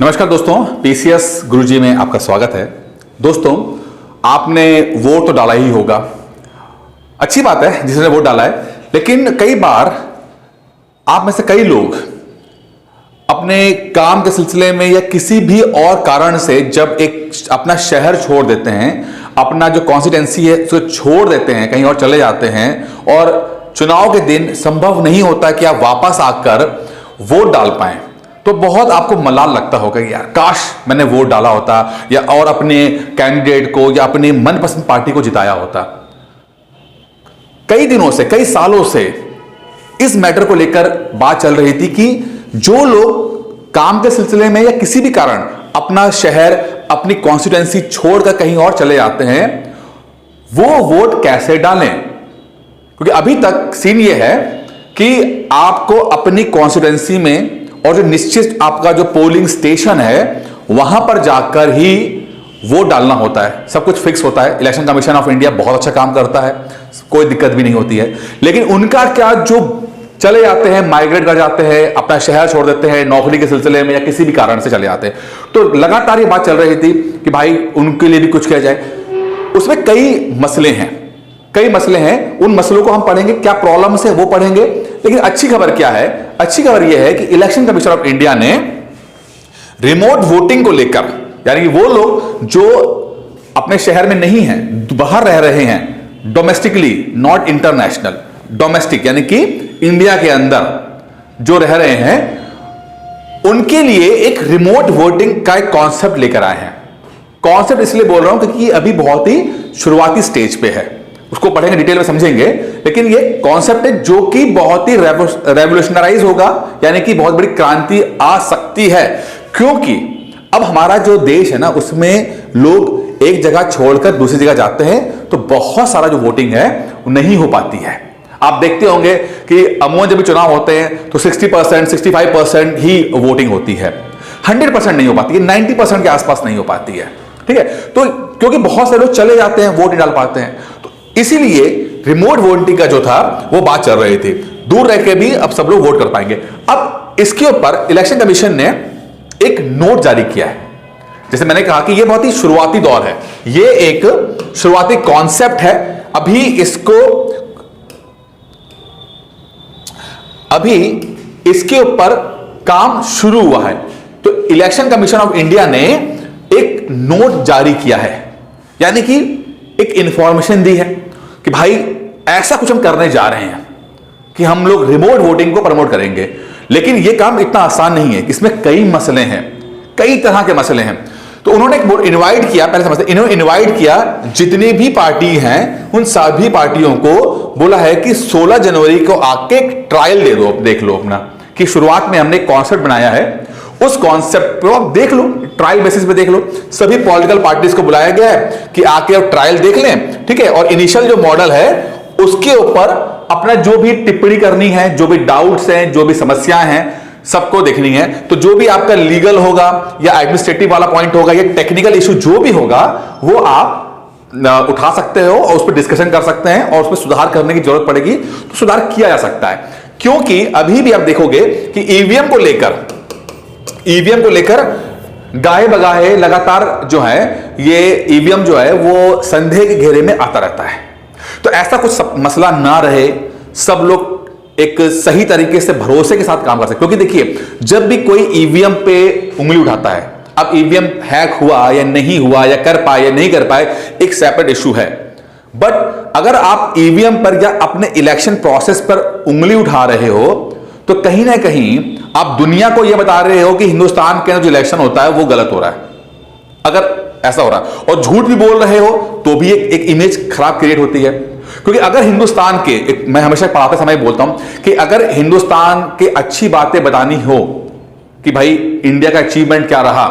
नमस्कार दोस्तों, पीसीएस गुरुजी में आपका स्वागत है। दोस्तों, आपने वोट तो डाला ही होगा, अच्छी बात है जिसने वोट डाला है। लेकिन कई बार आप में से कई लोग अपने काम के सिलसिले में या किसी भी और कारण से जब एक अपना शहर छोड़ देते हैं, अपना जो कॉन्स्टिट्यूंसी है उसको छोड़ देते हैं, कहीं और चले जाते हैं और चुनाव के दिन संभव नहीं होता कि आप वापस आकर वोट डाल पाएं, तो बहुत आपको मलाल लगता होगा कि यार काश मैंने वोट डाला होता या और अपने कैंडिडेट को या अपने मनपसंद पार्टी को जिताया होता। कई दिनों से, कई सालों से इस मैटर को लेकर बात चल रही थी कि जो लोग काम के सिलसिले में या किसी भी कारण अपना शहर, अपनी कॉन्स्टिट्यूंसी छोड़कर कहीं और चले जाते हैं, वो वोट कैसे डालें। क्योंकि अभी तक सीन ये है कि आपको अपनी कॉन्स्टिट्यूंसी में और जो निश्चित आपका जो पोलिंग स्टेशन है वहां पर जाकर ही वोट डालना होता है। सब कुछ फिक्स होता है। इलेक्शन कमीशन ऑफ इंडिया बहुत अच्छा काम करता है, कोई दिक्कत भी नहीं होती है। लेकिन उनका क्या, जो चले जाते हैं, माइग्रेट कर जाते हैं, अपना शहर छोड़ देते हैं नौकरी के सिलसिले में या किसी भी कारण से चले जाते हैं, तो लगातार ये बात चल रही थी कि भाई उनके लिए भी कुछ किया जाए। उसमें कई मसले हैं, उन मसलों को हम पढ़ेंगे, क्या प्रॉब्लम्स है वो पढ़ेंगे। लेकिन अच्छी खबर क्या है? अच्छी खबर यह है कि इलेक्शन कमीशन ऑफ इंडिया ने रिमोट वोटिंग को लेकर, यानी कि वो लोग जो अपने शहर में नहीं हैं, बाहर रह रहे हैं, डोमेस्टिकली, नॉट इंटरनेशनल, डोमेस्टिक यानी कि इंडिया के अंदर जो रह रहे हैं, उनके लिए एक रिमोट वोटिंग का एक कॉन्सेप्ट लेकर आए हैं। कॉन्सेप्ट इसलिए बोल रहा हूं क्योंकि अभी बहुत ही शुरुआती स्टेज पे है, उसको पढ़ेंगे, डिटेल में समझेंगे। लेकिन ये कॉन्सेप्ट है जो कि बहुत ही रेवोल्यूशनराइज होगा, यानी कि बहुत बड़ी क्रांति आ सकती है। क्योंकि अब हमारा जो देश है ना, उसमें लोग एक जगह छोड़कर दूसरी जगह जाते हैं, तो बहुत सारा जो वोटिंग है वो नहीं हो पाती है। आप देखते होंगे कि अमूमन जब भी चुनाव होते हैं तो 60%, 65% ही वोटिंग होती है, 100% नहीं हो पाती है, 90% के आसपास नहीं हो पाती है। ठीक है, तो क्योंकि बहुत सारे लोग चले जाते हैं, वोट नहीं डाल पाते हैं, इसीलिए रिमोट वोटिंग का जो था वो बात चल रही थी। दूर रह के भी अब सब लोग वोट कर पाएंगे। अब इसके ऊपर इलेक्शन कमीशन ने एक नोट जारी किया है। जैसे मैंने कहा कि ये बहुत ही शुरुआती दौर है, ये एक शुरुआती कॉन्सेप्ट है। अभी इसके ऊपर काम शुरू हुआ है। तो इलेक्शन कमीशन ऑफ इंडिया ने एक नोट जारी किया है, यानी कि एक इंफॉर्मेशन दी है कि भाई ऐसा कुछ हम करने जा रहे हैं कि हम लोग रिमोट वोटिंग को प्रमोट करेंगे। लेकिन यह काम इतना आसान नहीं है, इसमें कई मसले हैं, कई तरह के मसले हैं। तो उन्होंने एक इनवाइट किया, पहले समझते, इन्होंने इनवाइट किया जितनी भी पार्टी हैं उन सभी पार्टियों को बोला है कि 16 जनवरी को आके एक ट्रायल दे दो, देख लो अपना, कि शुरुआत में हमने एक कॉन्सेप्ट बनाया है, उस कॉन्सेप्ट को आप देख लो, ट्रायल बेसिस पे देख लो। सभी पॉलिटिकल पार्टीज को बुलाया गया है कि आके अब ट्रायल देख लें, ठीक है। और इनिशियल जो मॉडल है उसके ऊपर अपना जो भी टिप्पणी करनी है, जो भी डाउट्स हैं, जो भी समस्याएं हैं, सबको देखनी है। तो जो भी आपका लीगल होगा या एडमिनिस्ट्रेटिव वाला पॉइंट होगा या टेक्निकल इशू जो भी होगा, वो आप उठा सकते हो और उस पर डिस्कशन कर सकते हैं, और उसमें सुधार करने की जरूरत पड़ेगी तो सुधार किया जा सकता है। क्योंकि अभी भी आप देखोगे कि ईवीएम को लेकर गाहे बगाहे लगातार जो है, ये ईवीएम जो है वो संदेह के घेरे में आता रहता है। तो ऐसा कुछ मसला ना रहे, सब लोग एक सही तरीके से भरोसे के साथ काम कर सकते। क्योंकि देखिए, जब भी कोई ईवीएम पे उंगली उठाता है, अब ईवीएम हैक हुआ या नहीं हुआ या कर पाए या नहीं कर पाए, एक सेपरेट इशू है। बट अगर आप ईवीएम पर या अपने इलेक्शन प्रोसेस पर उंगली उठा रहे हो, तो कहीं ना कहीं आप दुनिया को यह बता रहे हो कि हिंदुस्तान के अंदर जो इलेक्शन होता है वो गलत हो रहा है। अगर ऐसा हो रहा है और झूठ भी बोल रहे हो तो भी एक इमेज खराब क्रिएट होती है। क्योंकि अगर हिंदुस्तान के, मैं हमेशा पढ़ाते समय बोलता हूं कि अगर हिंदुस्तान के अच्छी बातें बतानी हो कि भाई इंडिया का अचीवमेंट क्या रहा,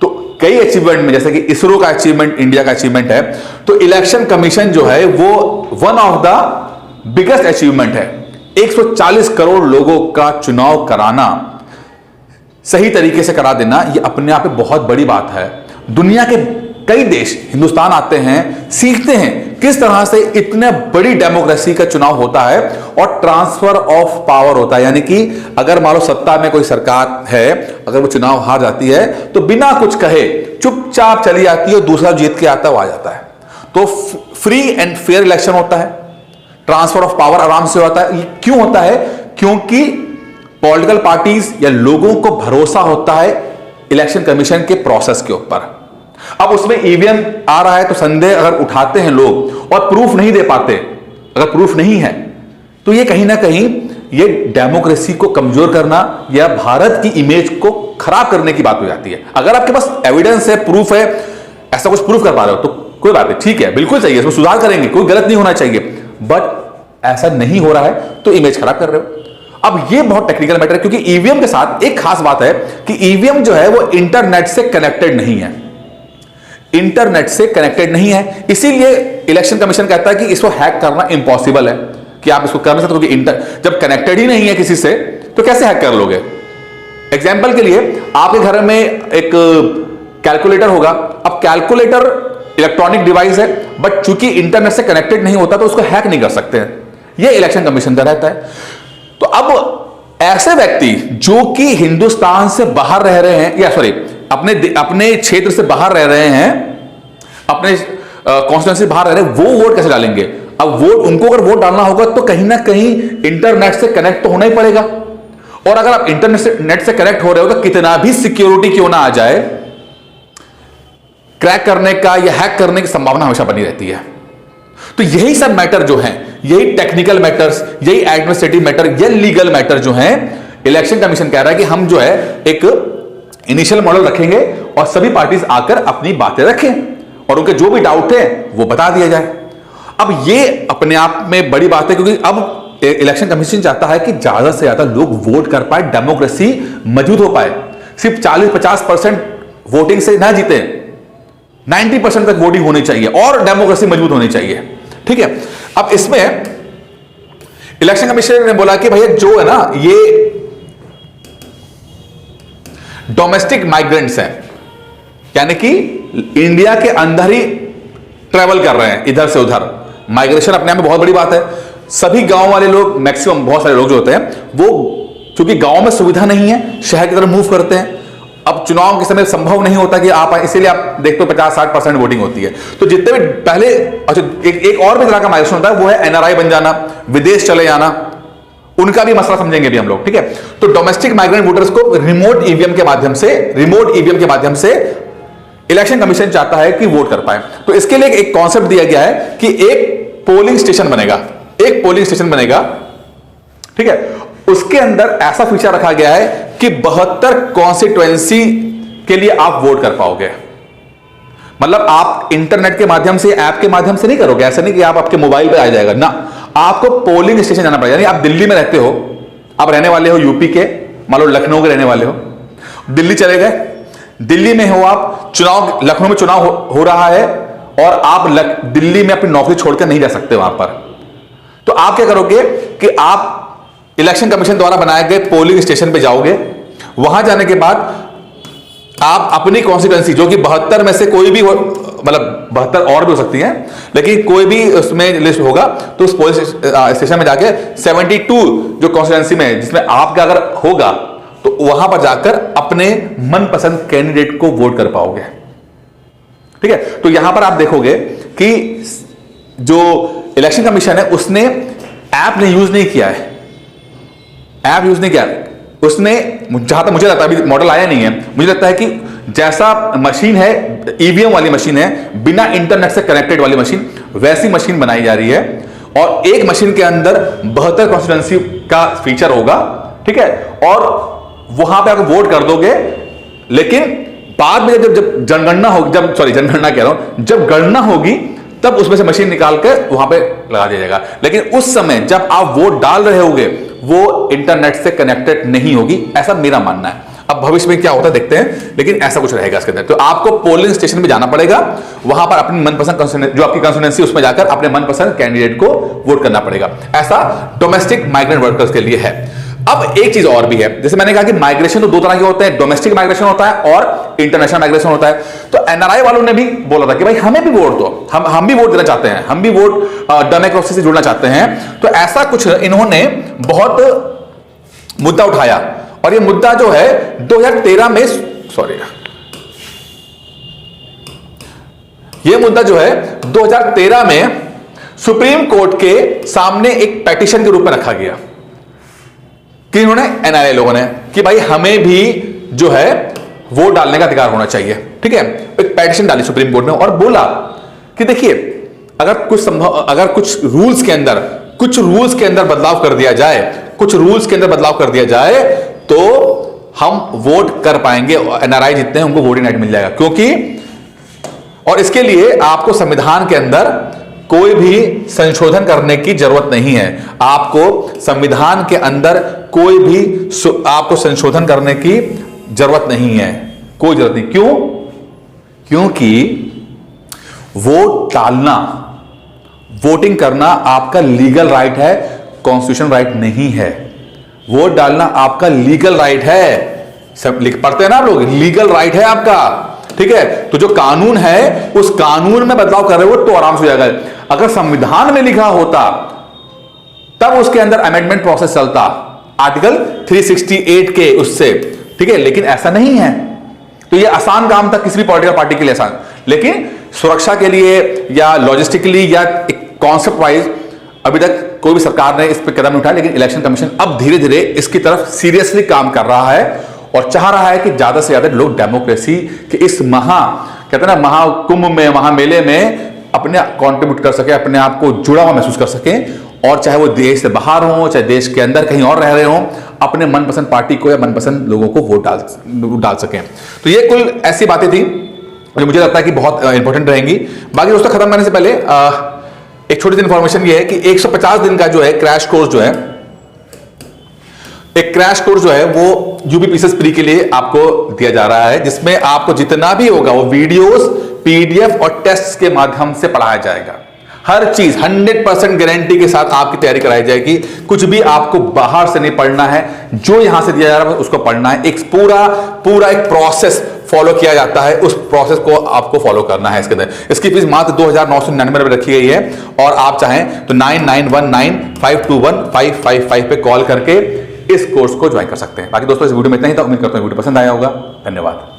तो कई अचीवमेंट में, जैसे कि इसरो का अचीवमेंट इंडिया का अचीवमेंट है, तो इलेक्शन कमीशन जो है वो one of the biggest achievement है। 140 करोड़ लोगों का चुनाव कराना, सही तरीके से करा देना, यह अपने आप में बहुत बड़ी बात है। दुनिया के कई देश हिंदुस्तान आते हैं, सीखते हैं किस तरह से इतने बड़ी डेमोक्रेसी का चुनाव होता है और ट्रांसफर ऑफ पावर होता है। यानी कि अगर मान लो सत्ता में कोई सरकार है, अगर वो चुनाव हार जाती है तो बिना कुछ कहे चुपचाप चली जाती है और दूसरा जीत के आता हुआ आ जाता है। तो फ्री एंड फेयर इलेक्शन होता है, ट्रांसफर ऑफ पावर आराम से होता है। क्यों होता है? क्योंकि पॉलिटिकल पार्टीज या लोगों को भरोसा होता है इलेक्शन कमीशन के प्रोसेस के ऊपर। अब उसमें ईवीएम आ रहा है तो संदेह अगर उठाते हैं लोग और प्रूफ नहीं दे पाते, अगर प्रूफ नहीं है तो ये कहीं ना कहीं ये डेमोक्रेसी को कमजोर करना या भारत की इमेज को खराब करने की बात हो जाती है। अगर आपके पास एविडेंस है, प्रूफ है, ऐसा कुछ प्रूफ कर पा रहे हो तो कोई बात नहीं, ठीक है, बिल्कुल चाहिए, इसमें सुधार करेंगे, कोई गलत नहीं होना चाहिए। बट ऐसा नहीं हो रहा है तो इमेज खराब कर रहे हो। अब ये बहुत टेक्निकल मैटर है, क्योंकि ईवीएम के साथ एक खास बात है कि ईवीएम जो है वो इंटरनेट से कनेक्टेड नहीं है, इंटरनेट से कनेक्टेड नहीं है। इसीलिए इलेक्शन कमीशन कहता है कि इसको हैक करना इम्पॉसिबल है, कि आप इसको कर नहीं सकते, क्योंकि जब कनेक्टेड ही नहीं है किसी से तो कैसे हैक कर लोगे। एग्जाम्पल के लिए आपके घर में एक कैलकुलेटर होगा। अब कैलकुलेटर इलेक्ट्रॉनिक डिवाइस है, बट चूंकि इंटरनेट से कनेक्टेड नहीं होता तो उसको हैक नहीं कर सकते हैं। यह इलेक्शन कमीशन का रहता है। तो अब ऐसे व्यक्ति जो कि हिंदुस्तान से बाहर रह रहे हैं, या सॉरी अपने क्षेत्र से बाहर रह रहे हैं, अपने कॉन्स्टिट्यूएंसी से बाहर रह रहे हैं, वो वोट कैसे डालेंगे? अब वोट उनको अगर वोट डालना होगा तो कहीं ना कहीं इंटरनेट से कनेक्ट तो होना ही पड़ेगा। और अगर आप इंटरनेट से कनेक्ट हो रहे हो तो कितना भी सिक्योरिटी क्यों ना आ जाए, क्रैक करने का या हैक करने की संभावना हमेशा बनी रहती है। तो यही सब मैटर जो हैं, यही टेक्निकल मैटर्स, यही एडमिनिस्ट्रेटिव मैटर, ये लीगल मैटर जो हैं, इलेक्शन कमीशन कह रहा है कि हम जो है एक इनिशियल मॉडल रखेंगे और सभी पार्टीज आकर अपनी बातें रखें और उनके जो भी डाउट है वो बता दिया जाए। अब ये अपने आप में बड़ी बात है, क्योंकि अब इलेक्शन कमीशन चाहता है कि ज्यादा से ज्यादा लोग वोट कर पाए, डेमोक्रेसी मजबूत हो पाए। सिर्फ 40-50% वोटिंग से ना जीते, 90% तक वोटिंग होनी चाहिए और डेमोक्रेसी मजबूत होनी चाहिए। ठीक है, अब इसमें इलेक्शन कमीशन ने बोला कि भैया जो है ना, ये डोमेस्टिक माइग्रेंट्स हैं, यानी कि इंडिया के अंदर ही ट्रेवल कर रहे हैं इधर से उधर। माइग्रेशन अपने आप में बहुत बड़ी बात है। सभी गांव वाले लोग, मैक्सिमम बहुत सारे लोग जो होते हैं वो क्योंकि गांव में सुविधा नहीं है, शहर की तरफ मूव करते हैं। अब चुनाव के समय संभव नहीं होता कि आप, इसीलिए आप देखते हो 50-60% वोटिंग होती है। तो जितने भी पहले, अच्छा एक और भी तरह का माइग्रेशन होता है, वो है एनआरआई बन जाना, विदेश चले जाना, उनका भी मसला समझेंगे भी हम लोग। ठीक है, तो डोमेस्टिक माइग्रेंट वोटर्स को रिमोट ईवीएम के माध्यम से इलेक्शन कमीशन चाहता है कि वोट कर पाए। तो इसके लिए एक कॉन्सेप्ट दिया गया है कि एक पोलिंग स्टेशन बनेगा, ठीक है, उसके अंदर ऐसा फीचर रखा गया है कि 72 कॉन्स्टिट्यूएंसी के लिए आप वोट कर पाओगे। मतलब आप इंटरनेट के माध्यम से, ऐप के माध्यम से नहीं करोगे, ऐसा नहीं कि आप आपके मोबाइल पे आ जाएगा ना, आपको पोलिंग स्टेशन जाना पड़ेगा। यानी आप दिल्ली में रहते हो, आप रहने वाले हो यूपी के, मान लो लखनऊ के रहने वाले हो, दिल्ली चले गए, दिल्ली में हो आप, चुनाव लखनऊ में चुनाव हो रहा है और आप दिल्ली में अपनी नौकरी छोड़कर नहीं जा सकते वहां पर। तो आप क्या करोगे कि आप इलेक्शन कमीशन द्वारा बनाए गए पोलिंग स्टेशन पे जाओगे। वहां जाने के बाद आप अपनी कॉन्स्टिट्यूएंसी, जो कि 72 में से कोई भी हो, मतलब 72 और भी हो सकती है, लेकिन कोई भी उसमें लिस्ट होगा, तो उस पोलिंग स्टेशन में जाके 72 जो कॉन्स्टिट्यूएंसी में जिसमें आपका अगर होगा तो वहां पर जाकर अपने मनपसंद कैंडिडेट को वोट कर पाओगे। ठीक है, तो यहां पर आप देखोगे कि जो इलेक्शन कमीशन है उसने ऐप ने यूज नहीं किया है, उसने, जहां तक मुझे लगता है, अभी मॉडल आया नहीं है, मुझे लगता है कि जैसा मशीन है, ईवीएम वाली मशीन है, बिना इंटरनेट से कनेक्टेड वाली मशीन, वैसी मशीन बनाई जा रही है और एक मशीन के अंदर 72 कॉन्स्टिट्यूएंसी का फीचर होगा। ठीक है, और वहां पे आप वोट कर दोगे, लेकिन बाद में जब जनगणना होगी, जब गणना होगी तब उसमें से मशीन निकाल कर वहां पे लगा दिया जाएगा। लेकिन उस समय जब आप वोट डाल रहे होगे वो इंटरनेट से कनेक्टेड नहीं होगी, ऐसा मेरा मानना है। अब भविष्य में क्या होता है देखते हैं, लेकिन ऐसा कुछ रहेगा इसके अंदर। तो आपको पोलिंग स्टेशन में जाना पड़ेगा, वहां पर अपनी मनपसंद जो आपकी कंस्टिट्यूएंसी उसमें जाकर अपने मनपसंद कैंडिडेट को वोट करना पड़ेगा। ऐसा डोमेस्टिक माइग्रेंट वर्कर्स के लिए है। अब एक चीज और भी है, जैसे मैंने कहा कि माइग्रेशन तो दो तरह के होते हैं, डोमेस्टिक माइग्रेशन होता है और इंटरनेशनल माइग्रेशन होता है। तो एनआरआई वालों ने भी बोला था कि भाई हमें भी वोट दो, हम भी वोट देना चाहते हैं, हम भी वोट डेमोक्रेसी से जुड़ना चाहते हैं। तो ऐसा कुछ इन्होंने बहुत मुद्दा उठाया और ये मुद्दा जो है 2013 में, सॉरी, ये मुद्दा जो है 2013 में सुप्रीम कोर्ट के सामने एक पेटिशन के रूप में रखा गया कि इन्होंने एनआरआई लोगों ने कि भाई हमें भी जो है वोट डालने का अधिकार होना चाहिए, ठीक है। एक पेटिशन डाली सुप्रीम कोर्ट में और बोला कि देखिए अगर कुछ रूल्स के अंदर बदलाव कर दिया जाए, तो हम वोट कर पाएंगे, एनआरआई जितने हैं उनको वोटिंग राइट मिल जाएगा। क्योंकि और इसके लिए आपको संविधान के अंदर कोई भी संशोधन करने की जरूरत नहीं है, आपको संविधान के अंदर कोई भी आपको संशोधन करने की जरूरत नहीं है, कोई जरूरत नहीं। क्यों? क्योंकि वोट डालना, वोटिंग करना आपका लीगल राइट है, कॉन्स्टिट्यूशन राइट नहीं है। वोट डालना आपका लीगल राइट है, सब पढ़ते हैं ना आप लोग, लीगल राइट है आपका, ठीक है। तो जो कानून है उस कानून में बदलाव कर रहे हो तो आराम से हो जाएगा। अगर संविधान में लिखा होता तब उसके अंदर अमेंडमेंट प्रोसेस चलता, आर्टिकल 368 के उससे, ठीक है, लेकिन ऐसा नहीं है। तो ये आसान काम था किसी भी पॉलिटिकल पार्टी के लिए, आसान, लेकिन सुरक्षा के लिए या लॉजिस्टिकली या कॉन्सेप्ट वाइज अभी तक कोई भी सरकार ने इस पर कदम नहीं उठाया। लेकिन इलेक्शन कमीशन अब धीरे धीरे इसकी तरफ सीरियसली काम कर रहा है और चाह रहा है कि ज्यादा से ज्यादा लोग डेमोक्रेसी के इस कहते हैं ना महाकुंभ में, महामेले में अपने कंट्रीब्यूट कर सके, अपने आप को जुड़ा हुआ महसूस कर सके, और चाहे वो देश से बाहर हो चाहे देश के अंदर कहीं और रह रहे हो, अपने मनपसंद पार्टी को या मनपसंद लोगों को वोट डाल सकें। तो ये कुल ऐसी बातें थी जो मुझे लगता है कि बहुत इंपॉर्टेंट रहेंगी। बाकी दोस्तों खत्म करने से पहले एक छोटी सी इंफॉर्मेशन ये है कि 150 दिन का जो है क्रैश कोर्स जो है, एक क्रैश कोर्स जो है वो यूपीपीसीएस प्री के लिए आपको दिया जा रहा है, जिसमें आपको जितना भी होगा वो वीडियोस, पीडीएफ और टेस्ट के माध्यम से पढ़ाया जाएगा। हर चीज 100% गारंटी के साथ आपकी तैयारी कराई जाएगी। कुछ भी आपको बाहर से नहीं पढ़ना है, जो यहां से दिया जा रहा है उसको पढ़ना है। एक पूरा एक प्रोसेस फॉलो किया जाता है, उस प्रोसेस को आपको फॉलो करना है। इसके अंदर इसकी फीस मात्र 2,999 में रखी गई है और आप चाहें तो 9919521555 पे कॉल करके इस कोर्स को ज्वाइन कर सकते हैं। बाकी दोस्तों इस वीडियो में इतना ही था, उम्मीद करता हूं वीडियो पसंद आया होगा। धन्यवाद।